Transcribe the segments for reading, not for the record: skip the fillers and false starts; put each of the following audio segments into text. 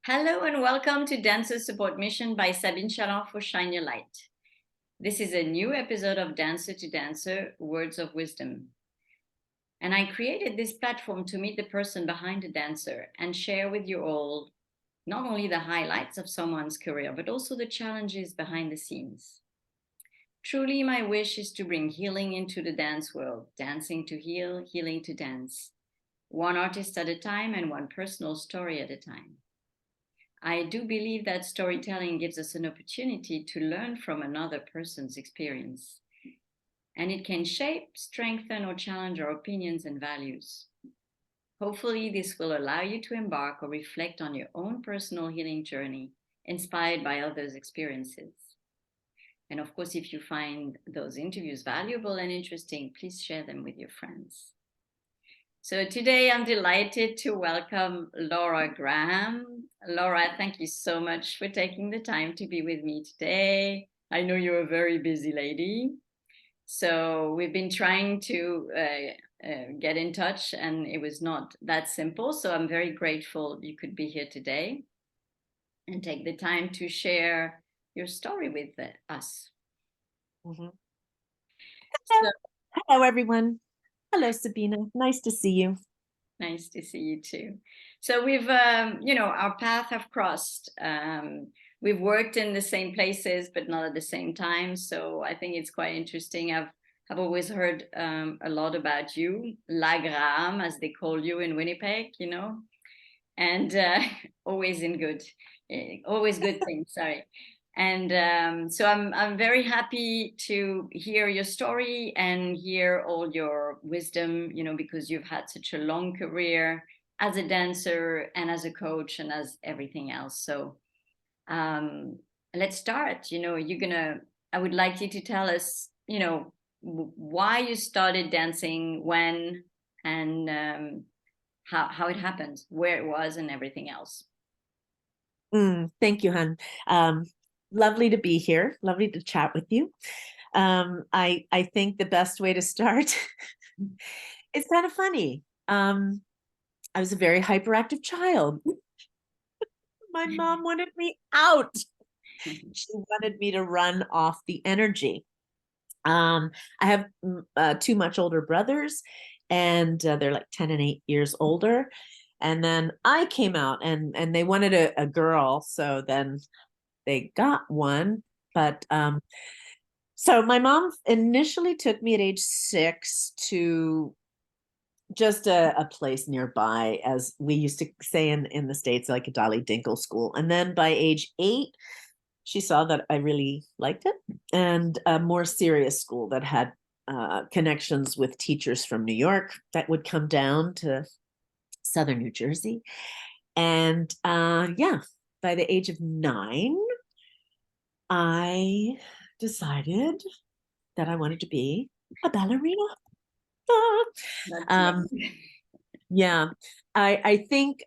Hello and welcome to Dancer Support Mission by Sabine for Shine Your Light. This is a new episode of Dancer to Dancer, Words of Wisdom. And I created this platform to meet the person behind the dancer and share with you all not only the highlights of someone's career, but also the challenges behind the scenes. Truly, my wish is to bring healing into the dance world, dancing to heal, healing to dance, one artist at a time and one personal story at a time. I do believe that storytelling gives us an opportunity to learn from another person's experience, and it can shape, strengthen, or challenge our opinions and values. Hopefully, this will allow you to embark or reflect on your own personal healing journey, inspired by others' experiences. And of course, if you find those interviews valuable and interesting, please share them with your friends. So today I'm delighted to welcome Laura Graham. Laura, thank you so much for taking the time to be with me today. I know you're a very busy lady. So we've been trying to get in touch and it was not that simple. So I'm very grateful you could be here today and take the time to share your story with us. Mm-hmm. Hello, everyone. Hello, Sabine. Nice to see you. Nice to see you too. So we've, our paths have crossed. We've worked in the same places, but not at the same time. So I think it's quite interesting. I've always heard a lot about you, La Graham, as they call you in Winnipeg, and always good things. Sorry. And so I'm very happy to hear your story and hear all your wisdom, because you've had such a long career as a dancer and as a coach and as everything else. So let's start. I would like you to tell us, why you started dancing, when, and how it happened, where it was, and everything else. Thank you, Han. Lovely to be here. Lovely to chat with you. I think the best way to start is kind of funny. I was a very hyperactive child. My mom wanted me out. She wanted me to run off the energy. I have two much older brothers, and they're like 10 and 8 years older. And then I came out and they wanted a girl. So then they got one. But so my mom initially took me at age 6 to just a place nearby, as we used to say in the States, like a Dolly Dinkle school. And then by age 8, she saw that I really liked it, and a more serious school that had connections with teachers from New York that would come down to Southern New Jersey. And by the age of 9, I decided that I wanted to be a ballerina. Yeah, I think,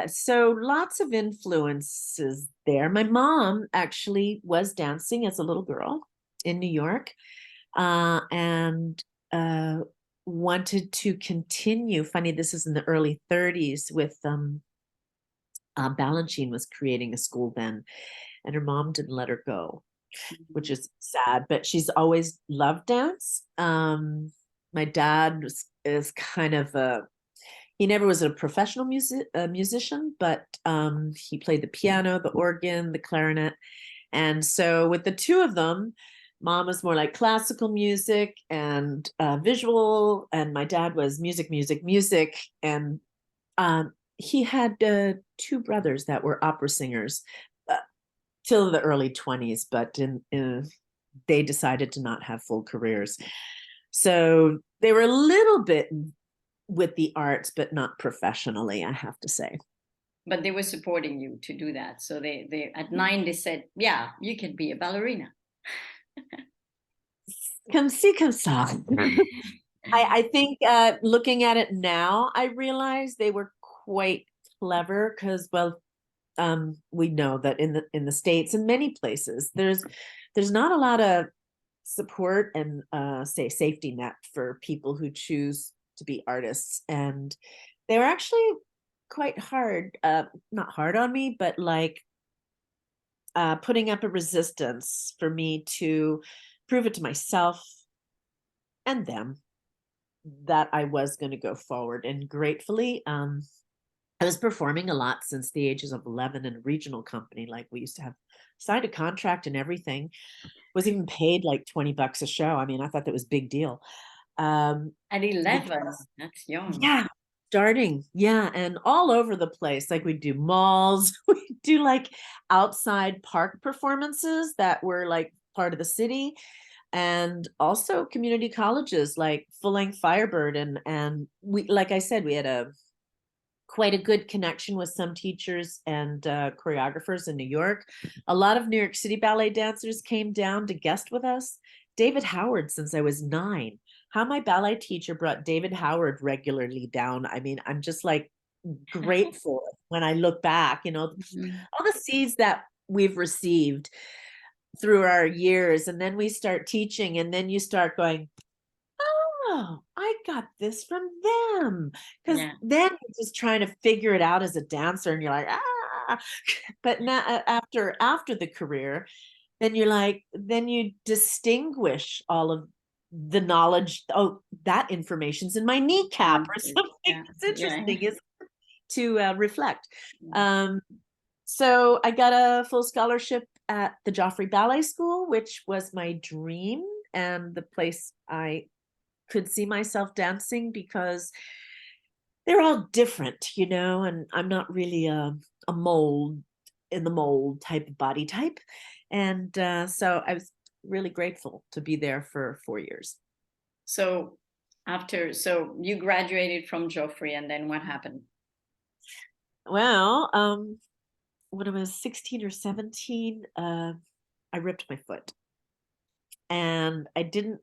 so lots of influences there. My mom actually was dancing as a little girl in New York, and wanted to continue. Funny, this is in the early 30s with Balanchine was creating a school then, and her mom didn't let her go, which is sad, but she's always loved dance. My dad is kind of he never was a professional musician, but he played the piano, the organ, the clarinet. And so with the two of them, mom was more like classical music and visual, and my dad was music. And he had 2 brothers that were opera singers till the early 20s, but they decided to not have full careers. So they were a little bit with the arts, but not professionally, I have to say. But they were supporting you to do that. So they at 9, they said, yeah, you can be a ballerina. Come see, come saw. I think looking at it now, I realize they were quite clever because, well, we know that in the States and many places, there's not a lot of support and say safety net for people who choose to be artists, and they were actually quite hard, not hard on me, but like putting up a resistance for me to prove it to myself and them that I was going to go forward. And gratefully, I was performing a lot since the ages of 11 in a regional company. Like we used to have signed a contract and everything, was even paid like $20 a show. I mean, I thought that was a big deal. At 11, Because, that's young. yeah, starting. Yeah. And all over the place. Like we do malls, we do like outside park performances that were like part of the city. And also community colleges like Full Length Firebird. And we, like I said, we had quite a good connection with some teachers and choreographers in New York. A lot of New York City ballet dancers came down to guest with us. David Howard, since I was 9. How my ballet teacher brought David Howard regularly down. I mean, I'm just like grateful when I look back, you know, all the seeds that we've received through our years. And then we start teaching, and then you start going, oh, I got this from them. Because Yeah. then you're just trying to figure it out as a dancer, and you're like, ah. But now after the career, then you're like, then you distinguish all of the knowledge. Oh, that information's in my kneecap or something. Yeah. It's interesting, Yeah. is to reflect. Yeah. So I got a full scholarship at the Joffrey Ballet School, which was my dream and the place I could see myself dancing, because they're all different, you know, and I'm not really a mold in the mold type of body type. And so I was really grateful to be there for 4 years. So so you graduated from Joffrey, and then what happened? Well, when I was 16 or 17, I ripped my foot. And I didn't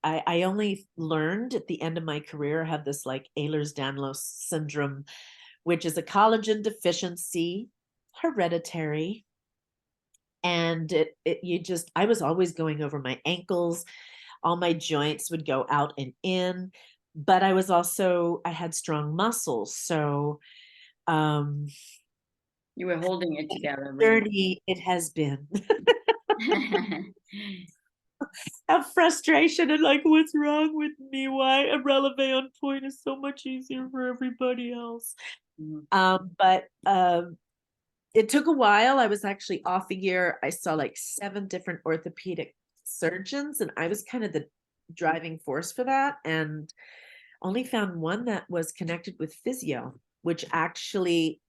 I only learned at the end of my career, I had this like Ehlers-Danlos syndrome, which is a collagen deficiency, hereditary. And I was always going over my ankles, all my joints would go out and in, but I had strong muscles. So You were holding it together, really. 30 it has been. Have frustration and like, what's wrong with me? Why a releve on point is so much easier for everybody else. But it took a while. I was actually off a year. I saw like 7 different orthopedic surgeons, and I was kind of the driving force for that, and only found one that was connected with physio, which actually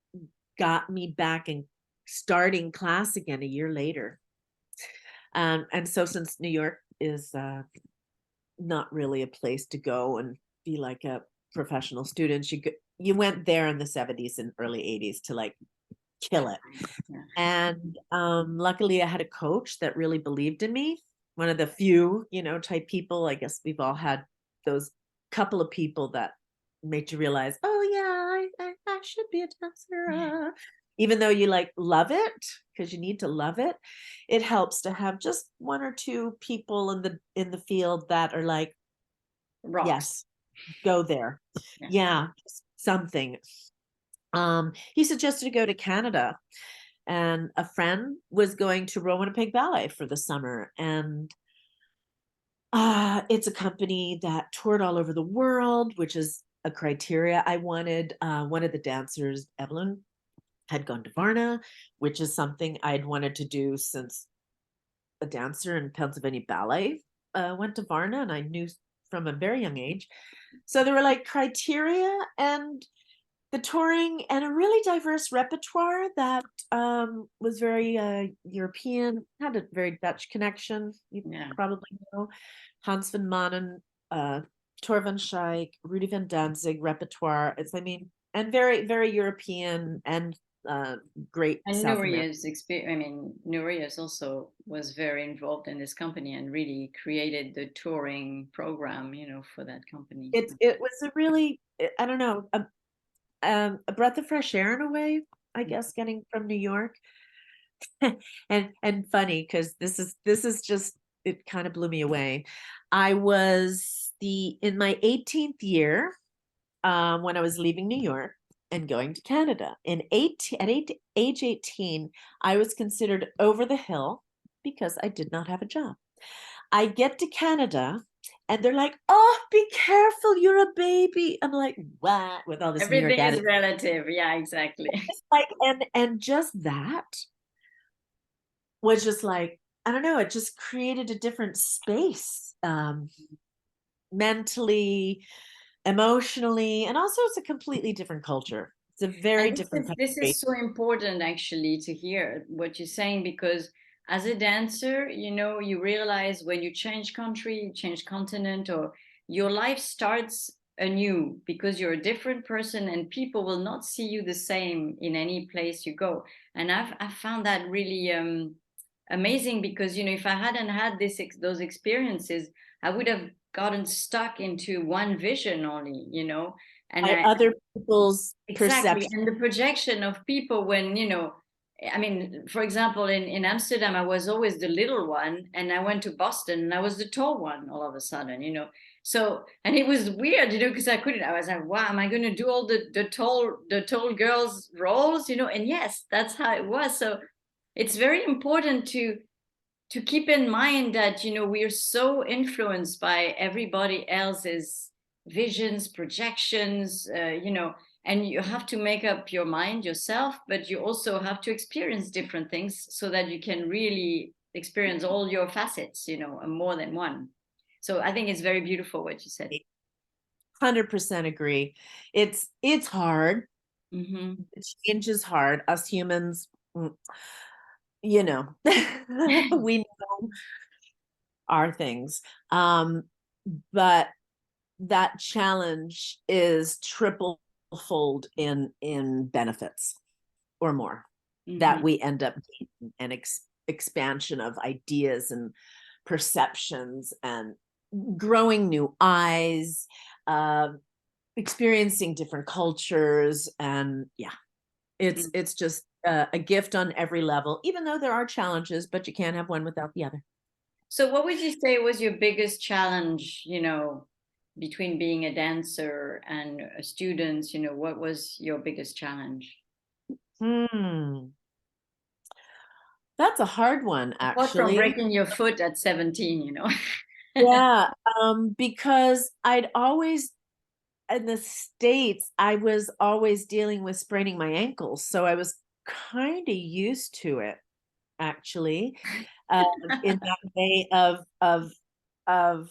got me back and starting class again a year later. And so since New York is not really a place to go and be like a professional student, you went there in the 70s and early 80s to like kill it. Yeah. And luckily I had a coach that really believed in me. One of the few, you know, type people. I guess we've all had those couple of people that made you realize, oh yeah, I should be a dancer. Even though you like love it, because you need to love it, it helps to have just 1 or 2 people in the field that are like, Rocks. yes, go there. Yeah, something. He suggested to go to Canada, and a friend was going to Winnipeg Ballet for the summer, and it's a company that toured all over the world, which is a criteria I wanted. One of the dancers, Evelyn, had gone to Varna, which is something I'd wanted to do since a dancer in Pennsylvania Ballet went to Varna, and I knew from a very young age. So there were like criteria and the touring and a really diverse repertoire that was very European, had a very Dutch connection. You probably know Hans van Manen, Tor van Schaik, Rudy van Danzig repertoire. And very, very European and great And South American. Nuria's also was very involved in this company and really created the touring program, you know, for that company. It was a really, I don't know, a breath of fresh air in a way, I guess, getting from New York. and funny, because this is just, it kind of blew me away. I was in my 18th year when I was leaving New York. and going to Canada. At age 18, I was considered over the hill because I did not have a job. I get to Canada and they're like, oh, be careful, you're a baby. I'm like, what? With all this New York Everything is attitude. relative. Yeah, exactly. It's like, and just that was just like, I don't know, it just created a different space, mentally, emotionally, and also it's a completely different culture. It's a very And different this country. is so important actually to hear what you're saying, because as a dancer, you know, you realize when you change country, you change continent, or your life starts anew because you're a different person and people will not see you the same in any place you go. And I've found that really amazing, because you know, if I hadn't had those experiences, I would have gotten stuck into one vision only, you know. And By other people's exactly. perception. And the projection of people when, you know, I mean, for example, in Amsterdam, I was always the little one, and I went to Boston and I was the tall one all of a sudden, you know. So, and it was weird, you know, because I was like, wow, am I going to do all the tall girls roles, you know? And yes, that's how it was. So it's very important to keep in mind that, you know, we are so influenced by everybody else's visions, projections, you know, and you have to make up your mind yourself, but you also have to experience different things so that you can really experience all your facets, you know, and more than one. So I think it's very beautiful what you said. 100% agree. It's hard. Mm-hmm. Change is hard. Us humans, you know, we know our things. But that challenge is triple fold in benefits or more that Mm-hmm. we end up gaining an expansion of ideas and perceptions and growing new eyes, uh, experiencing different cultures, and yeah, it's just a gift on every level, even though there are challenges, but you can't have one without the other. So what would you say was your biggest challenge, you know, between being a dancer and a student, you know, what was your biggest challenge? Hmm. That's a hard one, Apart from actually. breaking your foot at 17, you know. Yeah, because I'd always, in the States, I was always dealing with spraining my ankles, so I was kind of used to it, actually, uh, in that way of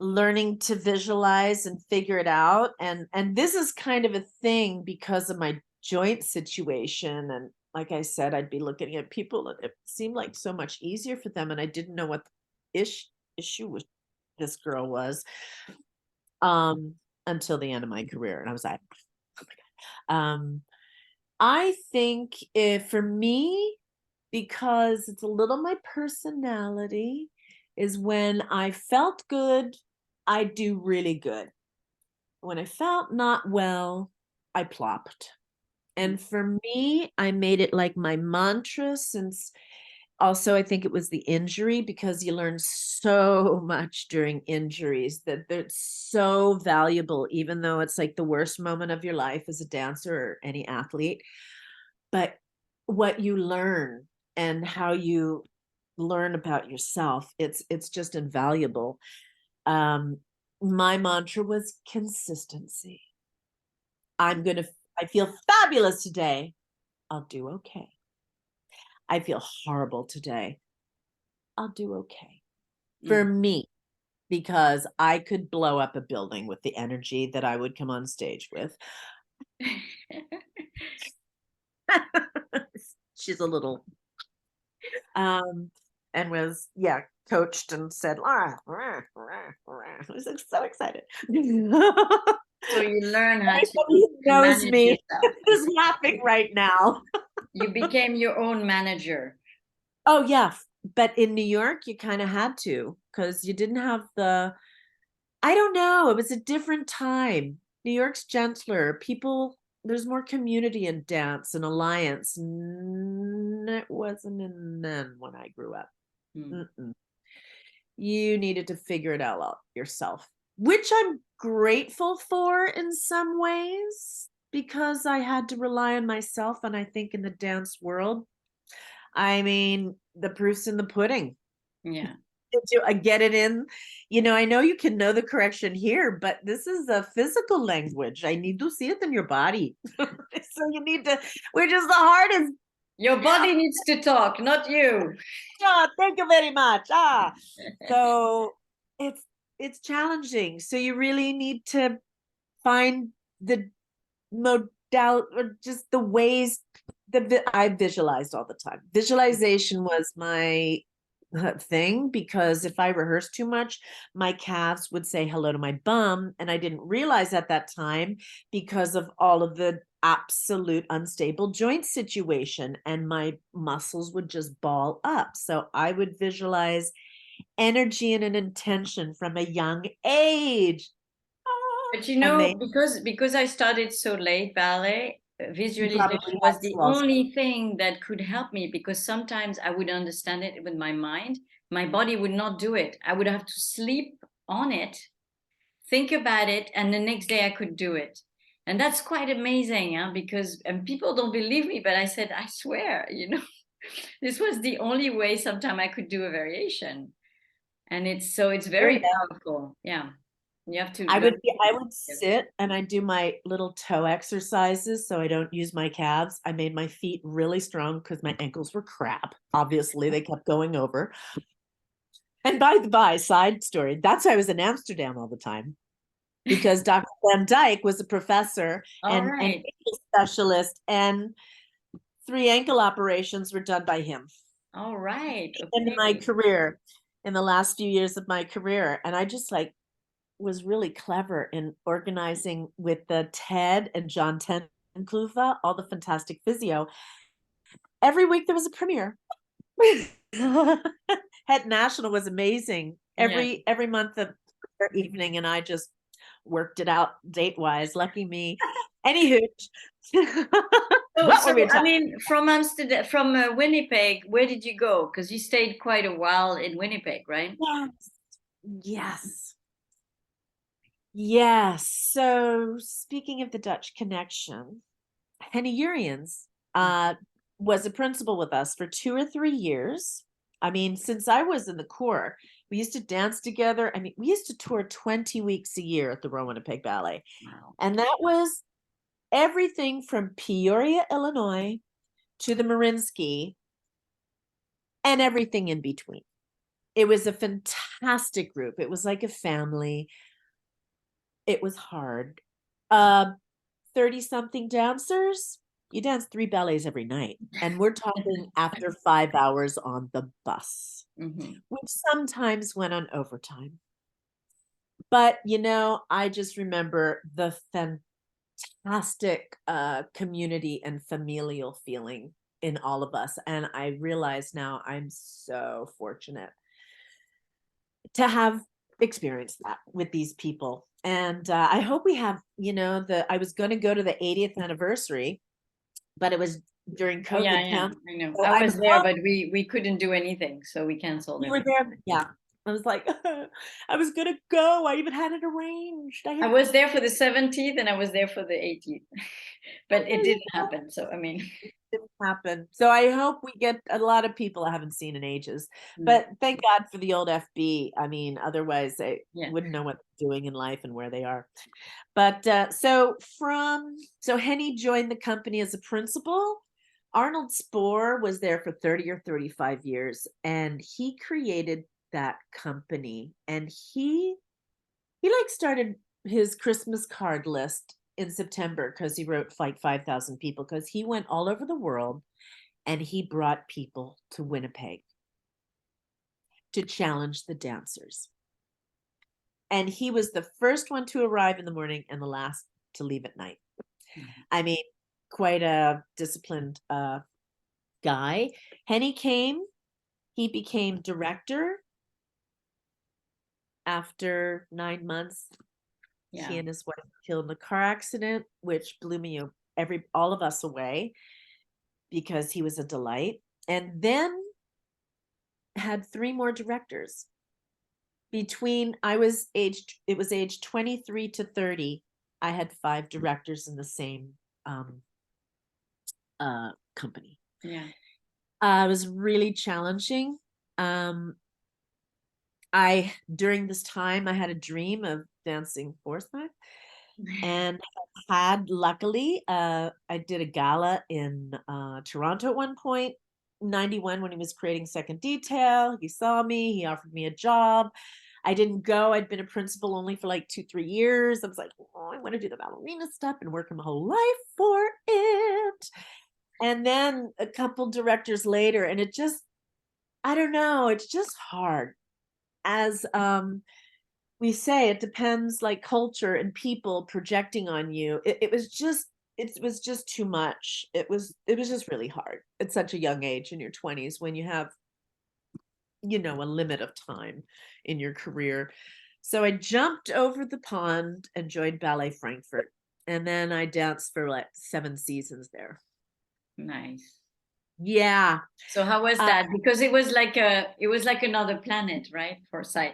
learning to visualize and figure it out. And this is kind of a thing because of my joint situation. And like I said, I'd be looking at people and it seemed like so much easier for them, and I didn't know what the issue with this girl was, um until the end of my career, and I was like, oh my God. I think if for me, because it's a little my personality, is when I felt good, I do really good. When I felt not well, I plopped. And for me, I made it like my mantra, since also I think it was the injury, because you learn so much during injuries that they're so valuable, even though it's like the worst moment of your life as a dancer or any athlete. But what you learn and how you learn about yourself, it's just invaluable. um my mantra was consistency. I feel fabulous today, I'll do okay. I feel horrible today, I'll do okay. For Mm. me, because I could blow up a building with the energy that I would come on stage with. She's a little and was, yeah, coached and said, "Ah, rah, rah, rah." I was like, so excited. So you learn how Everybody who to knows manage me yourself. is laughing right now. You became your own manager. Oh yeah, but in New York, you kind of had to, because you didn't have the. I don't know. It was a different time. New York's gentler. People, there's more community in dance and alliance. It wasn't in then when I grew up. Mm. Mm-mm. You needed to figure it out yourself, which I'm grateful for in some ways. because I had to rely on myself. And I think in the dance world, I mean, the proof's in the pudding. Yeah. I get it in. I know you can know the correction here, but this is a physical language. I need to see it in your body. So you need to, which is the hardest. Your body needs to talk, not you. Thank you very much. So it's challenging. So you really need to find the modal or just the ways that I visualized all the time. Visualization was my thing, because if I rehearsed too much, my calves would say hello to my bum, and I didn't realize at that time because of all of the absolute unstable joint situation, and my muscles would just ball up. So I would visualize energy and an intention from a young age. But Amazing. because I started so late ballet, You visualization probably was had the to also. only thing that could help me, because sometimes I would understand it with my mind. My body would not do it. I would have to sleep on it, think about it, and the next day I could do it. And that's quite amazing, huh? Because and people don't believe me, but I said, I swear, this was the only way sometime I could do a variation. And it's Oh, very yeah. powerful. Yeah. You have to I learn. would sit and I do my little toe exercises so I don't use my calves. I made my feet really strong because my ankles were crap. Obviously, they kept going over. And by the by, side story, that's why I was in Amsterdam all the time, because Dr. D.A.N.C.E was a professor All and an right. ankle specialist, and 3 ankle operations were done by him All right. in my Okay. career, in the last few years of my career. And I just was really clever in organizing with the Ted and John Tenkluva, all the fantastic physio. Every week there was a premiere. Het National was amazing. Yeah. Every month of evening, and I just worked it out date wise. Lucky me. Anywho, what were we I talking? mean, from Amsterdam, from Winnipeg, where did you go? Because you stayed quite a while in Winnipeg, right? Yes, yes, yes. So speaking of the Dutch connection, Henny Urians was a principal with us for 2 or 3 years. I mean, since I was in the Corps, we used to dance together. I mean, we used to tour 20 weeks a year at the Royal Winnipeg Ballet. Wow. And that was everything from Peoria, Illinois to the Marinsky and everything in between. It was a fantastic group. It was like a family. It was hard. 30-something dancers. You dance 3 ballets every night. And we're talking after 5 hours on the bus, which sometimes went on overtime. But, I just remember the fantastic community and familial feeling in all of us. And I realize now I'm so fortunate to have experienced that with these people. And I hope we have, I was going to go to the 80th anniversary, but it was during Oh yeah, COVID yeah, count. I know. So I I'm was there, but we couldn't do anything, so we canceled You were everything. there? Yeah. I was like, I was gonna go. I even had it arranged. I was there for the 17th and I was there for the 18th, but it didn't happen. So I mean, Didn't happen. So I hope we get a lot of people I haven't seen in ages. Mm. But thank God for the old FB. I mean, otherwise I yeah. wouldn't know what they're doing in life and where they are. But so Henny joined the company as a principal. Arnold Spohr was there for 30 or 35 years, and he created that company. And he started his Christmas card list in September because he wrote like 5,000 people, because he went all over the world and he brought people to Winnipeg to challenge the dancers. And he was the first one to arrive in the morning and the last to leave at night. I mean, quite a disciplined guy. Henny came, he became director after 9 months. Yeah. He and his wife were killed in a car accident, which blew all of us away, because he was a delight. And then had 3 more directors between it was age 23 to 30. I had 5 directors in the same company. Yeah. It was really challenging. During this time, I had a dream of dancing Forsythe, and luckily, I did a gala in Toronto at one point, 91, when he was creating Second Detail. He saw me, he offered me a job. I didn't go. I'd been a principal only for like 2-3 years. I was like, oh, I want to do the ballerina stuff and work my whole life for it. And then a couple directors later, and it just, I don't know, it's just hard. As we say, it depends, like culture and people projecting on you. It was just too much. It was just really hard at such a young age, in your 20s, when you have, a limit of time in your career. So I jumped over the pond and joined Ballet Frankfurt, and then I danced for like 7 seasons there. Nice. Yeah. So how was that? Because it was like another planet, right? Forsythe.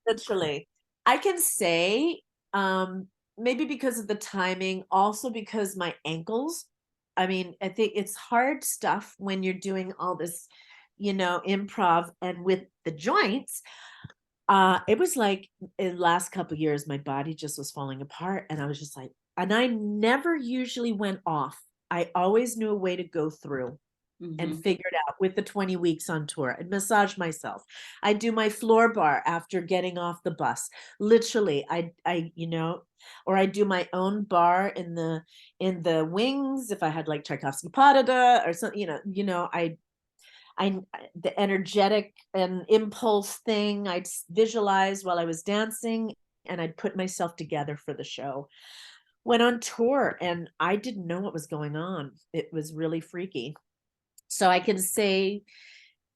Literally. I can say, maybe because of the timing, also because my ankles. I mean, I think it's hard stuff when you're doing all this, improv, and with the joints. It was like in the last couple of years, my body just was falling apart, and I was just like, and I never usually went off. I always knew a way to go through and figure it out with the 20 weeks on tour. I'd massage myself. I do my floor bar after getting off the bus. Literally, I or I do my own bar in the wings if I had like Tchaikovsky pas de deux or something. I the energetic and impulse thing I'd visualize while I was dancing, and I'd put myself together for the show. Went on tour, and I didn't know what was going on. It was really freaky. So I can say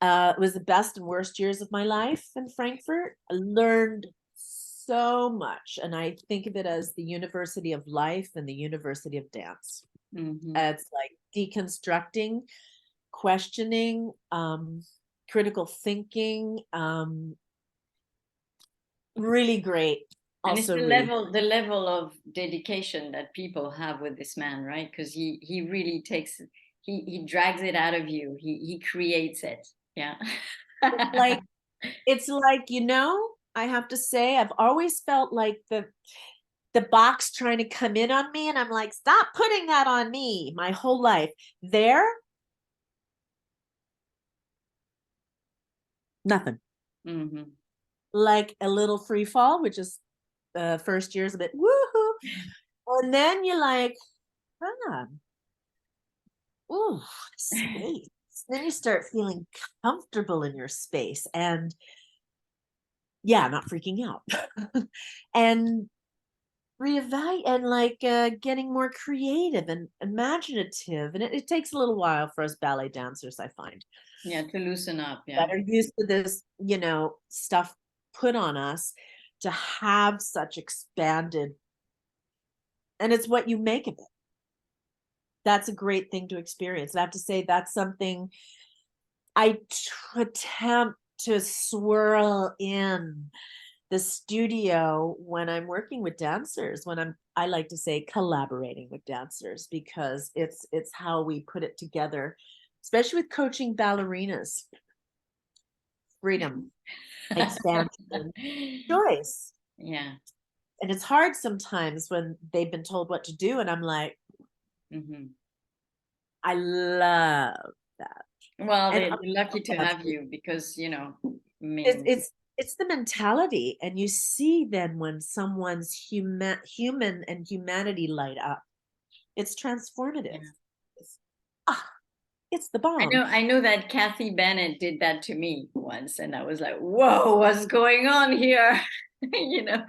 it was the best and worst years of my life in Frankfurt. I learned so much, and I think of it as the University of Life and the University of Dance. It's like deconstructing, questioning, critical thinking, really great. And it's Also the level of dedication that people have with this man, right? Because he really takes, he drags it out of you. He creates it. Yeah. it's like, I have to say, I've always felt like the box trying to come in on me, and I'm like, stop putting that on me, my whole life. There, nothing. Like a little free fall, which is first year's a bit woohoo, and then you're like, ooh, space. Then you start feeling comfortable in your space, and not freaking out, and reevaluate, and like getting more creative and imaginative. And it takes a little while for us ballet dancers, I find. Yeah, to loosen up. Yeah. That are used to this, stuff put on us, to have such expanded, and it's what you make of it. That's a great thing to experience. And I have to say, that's something I attempt to swirl in the studio when I'm working with dancers, I like to say collaborating with dancers, because it's how we put it together, especially with coaching ballerinas. Freedom, expansion, choice. Yeah. And it's hard sometimes when they've been told what to do, and I'm like, I love that. Well, they're lucky to have you, because it's the mentality, and you see then when someone's human and humanity light up, it's transformative. It's the bomb. I know that Kathy Bennett did that to me once, and I was like, whoa, what's going on here? It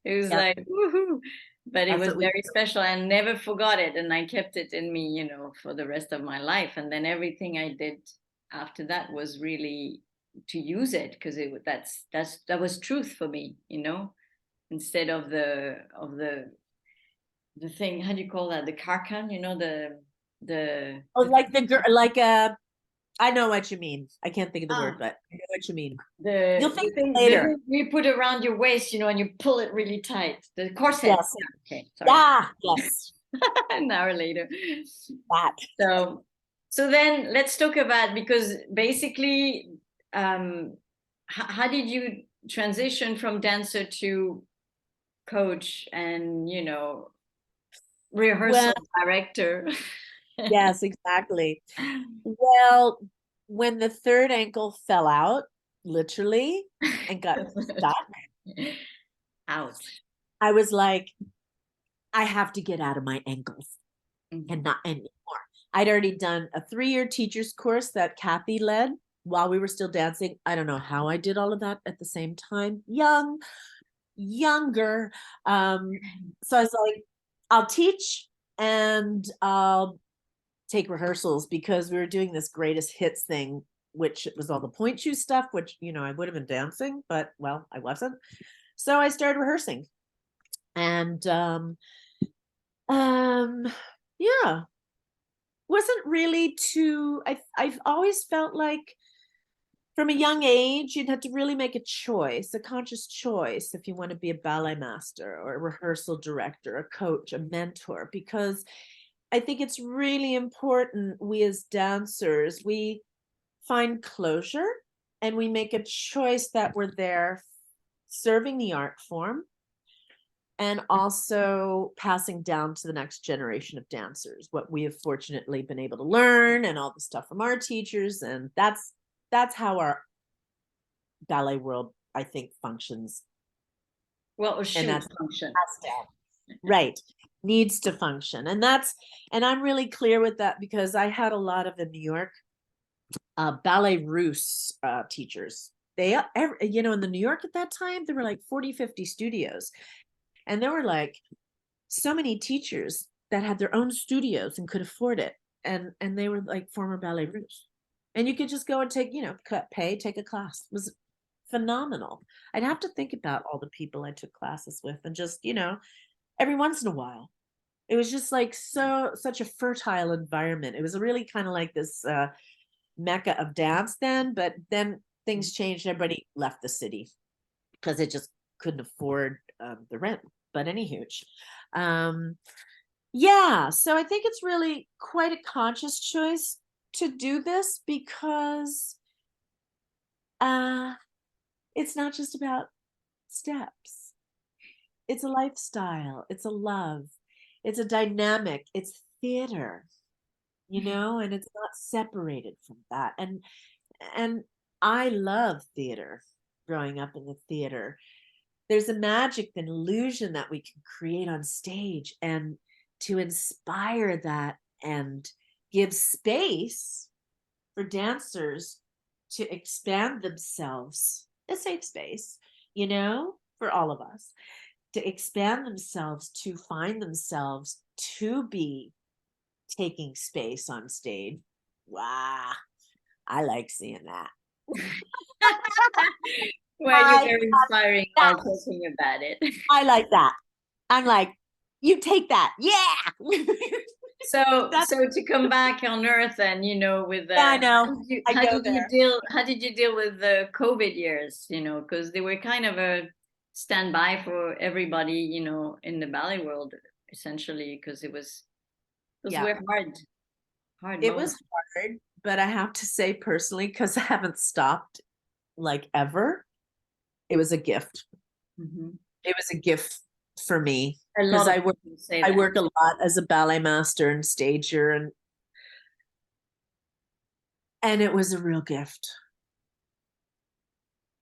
was like, woohoo. But it was very special, and never forgot it, and I kept it in me, for the rest of my life. And then everything I did after that was really to use it, because that was truth for me, instead of the thing. How do you call that? The carcan, the like the girl, like I know what you mean. I can't think of the word, Ah, but I know what you mean. You'll the think thing, the later. thing you put around your waist, and you pull it really tight. The corset. Yes. Yeah, okay, sorry. Ah, yes. An hour later. That. So then let's talk about, because basically, how did you transition from dancer to coach and rehearsal Well, director? yes, exactly. Well, when the third ankle fell out, literally, and got stuck, Ouch. I was like, I have to get out of my ankles and Mhm. not anymore. I'd already done a 3-year teacher's course that Kathy led while we were still dancing. I don't know how I did all of that at the same time. Younger. So I was like, I'll teach and I'll take rehearsals, because we were doing this greatest hits thing, which was all the point shoe stuff, which, I would have been dancing, but well, I wasn't. So I started rehearsing. And yeah, wasn't really too, I've always felt like from a young age, you'd have to really make a choice, a conscious choice, if you want to be a ballet master or a rehearsal director, a coach, a mentor, because I think it's really important, we as dancers, we find closure and we make a choice that we're there serving the art form and also passing down to the next generation of dancers what we have fortunately been able to learn and all the stuff from our teachers. And that's how our ballet world, I think, functions. Well, or And should that's function. right, needs to function. And I'm really clear with that, because I had a lot of the New York ballet russe teachers. They in the New York at that time, there were like 40, 50 studios, and there were like so many teachers that had their own studios and could afford it, and they were like former ballet russe, and you could just go and take, take a class. It was phenomenal. I'd have to think about all the people I took classes with, and just, every once in a while, it was just like such a fertile environment. It was really kind of like this mecca of dance then, but then things changed. Everybody left the city because it just couldn't afford the rent. But anywho, yeah, so I think it's really quite a conscious choice to do this, because it's not just about steps. It's a lifestyle, it's a love, it's a dynamic, it's theater, and it's not separated from that. And I love theater. Growing up in the theater, there's a magic, an illusion that we can create on stage, and to inspire that and give space for dancers to expand themselves, a safe space, for all of us to expand themselves, to find themselves, to be taking space on stage. Wow, I like seeing that. Well, you're very inspiring while talking about it. I like that. I'm like, you take that. Yeah. So to come back on Earth, and with I know. how did you deal with the COVID years? Because they were kind of a standby for everybody, in the ballet world, essentially, because those were hard It was moments. hard, but I have to say personally, because I haven't stopped like ever, it was a gift. Mm-hmm. It was a gift for me, A because lot of people say that. I work a lot as a ballet master and stager, and it was a real gift.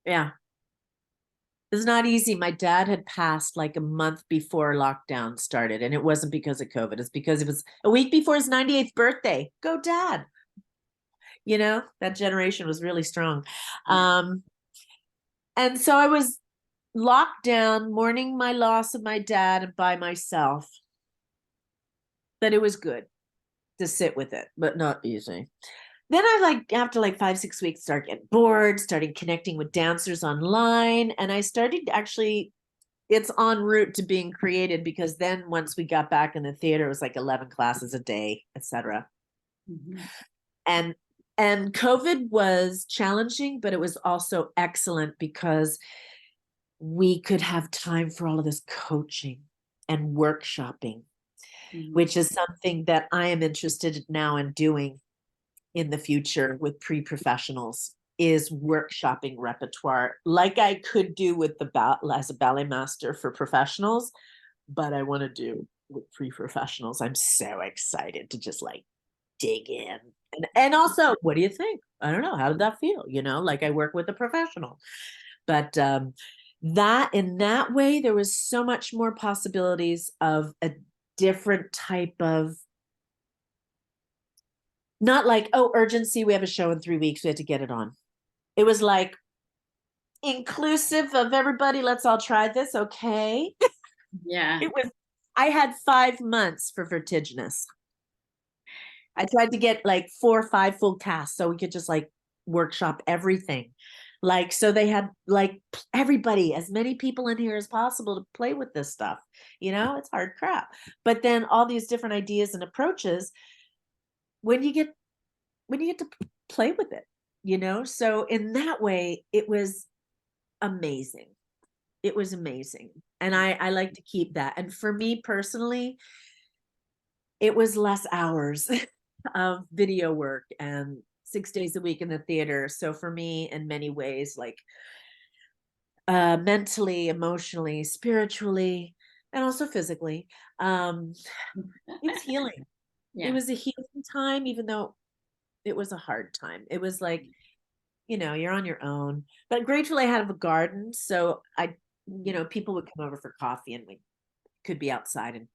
Yeah. It's not easy. My dad had passed like a month before lockdown started, and it wasn't because of COVID. It's because it was a week before his 98th birthday. Go dad. That generation was really strong. And so I was locked down, mourning my loss of my dad, and by myself. But it was good to sit with it, but not easy. Then I after 5, 6 weeks, start getting bored, started connecting with dancers online. And I started actually, it's en route to being created, because then once we got back in the theater, it was like 11 classes a day, etc. Mm-hmm. And And COVID was challenging, but it was also excellent because we could have time for all of this coaching and workshopping, which is something that I am interested now in doing in the future with pre-professionals, is workshopping repertoire like I could do with as a ballet master for professionals, but I want to do with pre-professionals. I'm so excited to just like dig in. And also, what do you think? I don't know. How did that feel? You know, like I work with a professional. But that in that way, there was so much more possibilities of a different type of, not like, oh, urgency, we have a show in 3 weeks, we have to get it on. It was like inclusive of everybody, let's all try this, okay? Yeah. It was, I had 5 months for Vertiginous. I tried to get like 4 or 5 full casts so we could just like workshop everything. Like, so they had like everybody, as many people in here as possible to play with this stuff. You know, it's hard crap. But then all these different ideas and approaches, when you get to play with it, you know? So in that way, it was amazing. It was amazing. And I like to keep that. And for me personally, it was less hours of video work and 6 days a week in the theater. So for me, in many ways, like mentally, emotionally, spiritually, and also physically, it was healing. Yeah. It was a healing time, even though it was a hard time. It was like, you know, you're on your own. But gratefully, I had a garden, so you know, people would come over for coffee, and we could be outside and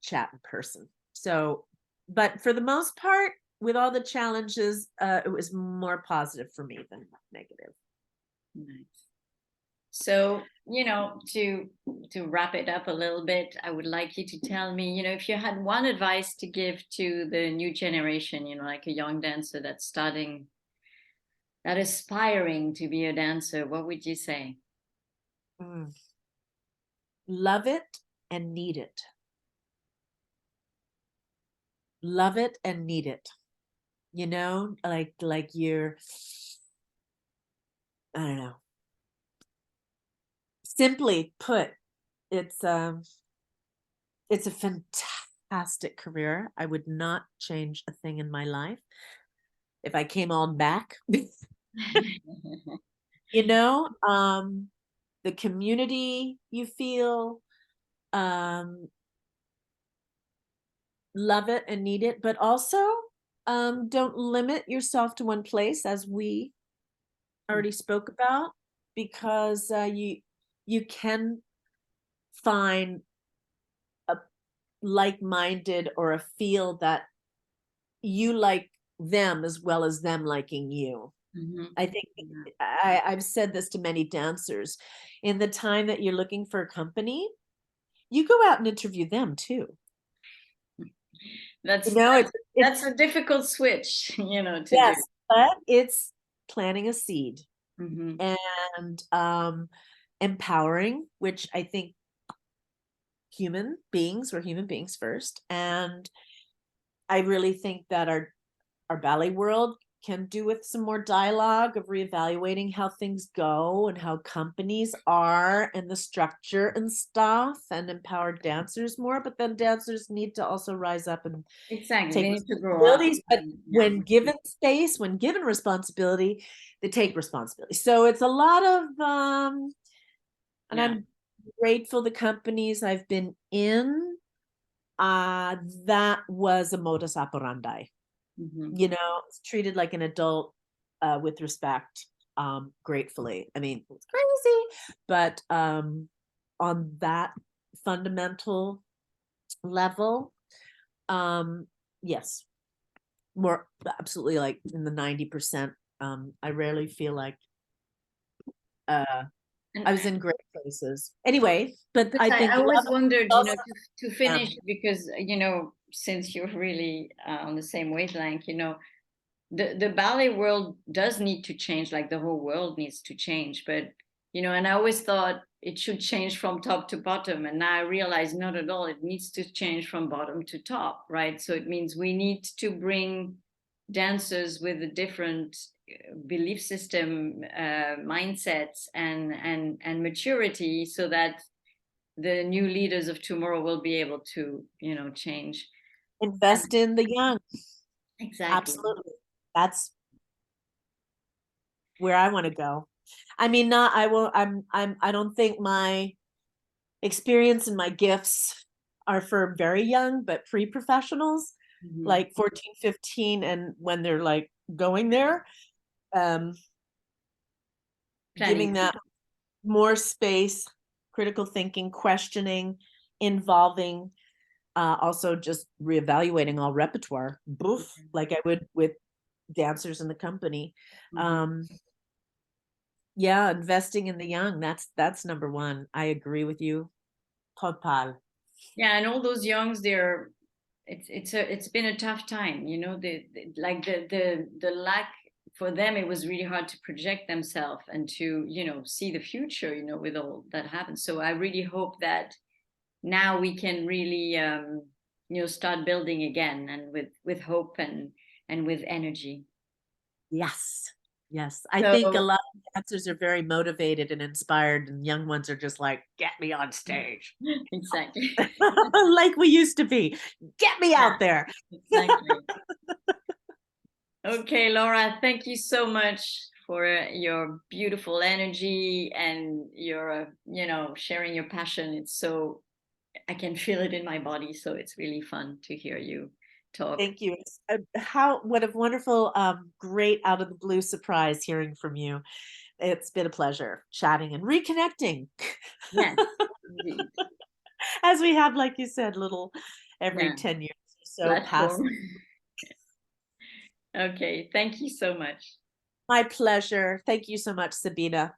chat in person. So, but for the most part, with all the challenges, it was more positive for me than negative. Nice. So, you know, to wrap it up a little bit, I would like you to tell me, you know, if you had one advice to give to the new generation, you know, like a young dancer that's starting, that aspiring to be a dancer, what would you say? Love it and need it. Love it and need it. You know, like you're, I don't know. Simply put, it's a fantastic career. I would not change a thing in my life if I came on back. You know, the community you feel, love it and need it, but also don't limit yourself to one place, as we already spoke about, because you can find a like-minded or a feel that you like them as well as them liking you. I think I've said this to many dancers. In the time that you're looking for a company, you go out and interview them too. That's, you know, that's a difficult switch, you know, to yes, do. but it's planting a seed Mm-hmm. and empowering, which I think we're human beings first. And I really think that our ballet world can do with some more dialogue of reevaluating how things go and how companies are and the structure and stuff, and empower dancers more. But then dancers need to also rise up and Exactly. take They need to grow up. responsibilities. But when given space, when given responsibility, they take responsibility. So it's a lot of and I'm grateful the companies I've been in, that was a modus operandi. You know, it's treated like an adult, with respect, gratefully. I mean, it's crazy, but on that fundamental level, yes, more absolutely, like in the 90%. I rarely feel like I was in great places. Anyway, but I think I always wondered, you know, to finish, yeah. because, you know, since you're really on the same wavelength, you know, the ballet world does need to change, like the whole world needs to change. But, you know, and I always thought it should change from top to bottom. And now I realize not at all. It needs to change from bottom to top, right? So it means we need to bring dancers with a different belief system, mindsets, and maturity, so that the new leaders of tomorrow will be able to, change. Invest in the young. Exactly. Absolutely. That's where I want to go. I mean, not, I will, I don't think my experience and my gifts are for very young, but pre-professionals, like 14, 15, and when they're like going there, giving that more space, critical thinking, questioning, involving, also just reevaluating all repertoire, boof, like I would with dancers in the company. Yeah, investing in the young, that's number one. I agree with you. Total. Yeah, and all those youngs, it's been a tough time, like the lack for them. It was really hard to project themselves and to, see the future, with all that happened. So I really hope that now we can really, start building again, and with hope and with energy. Yes. Yes. I So think a lot of dancers are very motivated and inspired, and young ones are just like, get me on stage. exactly. Like we used to be. Get me out there. Exactly. Okay, Laura, thank you so much for your beautiful energy and your, sharing your passion. It's so, I can feel it in my body. So it's really fun to hear you talk. Thank you. What a wonderful, great out of the blue surprise hearing from you. It's been a pleasure chatting and reconnecting. Yes, indeed. As we have, like you said, little every Yeah, 10 years or so past. platform. Okay, thank you so much. My pleasure. Thank you so much, Sabina.